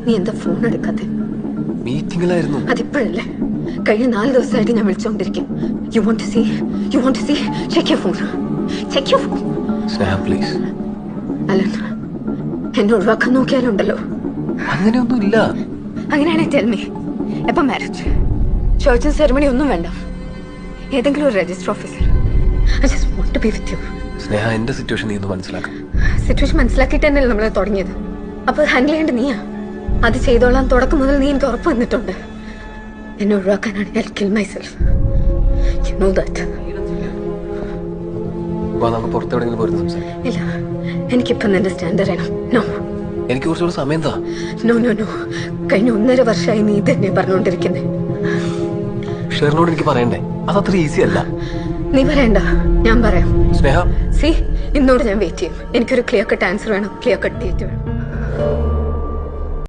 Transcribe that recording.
നീ എന്താ ഫോൺ എടുക്കാതെ? മീറ്റിംഗിലായിരുന്നു. അതിപ്പോഴല്ലേ? കഴിഞ്ഞ 4 ദിവസമായിട്ട് ഞാൻ വിളിച്ചോണ്ടിരിക്കും. You want to see check your phone. Sneha please. Alan, എന്നെ ഒഴിവാക്കാൻ നോക്കിയാലുണ്ടല്ലോ. അങ്ങനെയൊന്നും ഇല്ല. അങ്ങനെയാണെങ്കിൽ ടെൽ മീ, എപ്പം മാരേജ്? ചർച്ചും സെറമണി ഒന്നും വേണ്ട. ഏതെങ്കിലും ഒരു register officer. I just want to be with you. Sneha, എന്റെ സിറ്റുവേഷൻ നീ ഒന്ന് മനസ്സിലാക്കാം. സിറ്റുവേഷൻ മനസ്സിലാക്കിയിട്ട് തന്നെയല്ലേ നമ്മൾ തുടങ്ങിയത്. അപ്പൊ ഹാൻഡിൽ ചെയ്യേണ്ട നീയാ. അത് ചെയ്തോളാം തുടക്കം മുതൽ നീ എനിക്ക് ഉറപ്പ് വന്നിട്ടുണ്ട്. എന്നെ ഒഴിവാക്കാനാണ് I'll kill myself. You know that. നമുക്ക് പുറത്തെവിടെയെങ്കിലും പോയിരുന്നു സംസാരിക്കാം. ഇല്ല, എനിക്കിപ്പം നിന്റെ സ്റ്റാൻഡ് അറിയണം. നോ, എനിക്ക് കുറച്ചുകൂടെ സമയം താ. No no no. കഴിഞ്ഞ 1.5 വർഷമായി നീ തന്നെ പറഞ്ഞുകൊണ്ടിരിക്കുന്നേ. ഷെറിനോട് എനിക്ക് പറയണ്ടേ? അതത്ര ഈസി അല്ല. നീ പറയണ്ട, ഞാൻ പറയാം. സ്നേഹ, സി, ഇന്നോട് ഞാൻ വെയിറ്റ് ചെയ്യും. എനിക്കൊരു ക്ലിയർ കട്ട് ആൻസർ വേണം, ക്ലിയർ കട്ട് ഡേറ്റ് വേണം.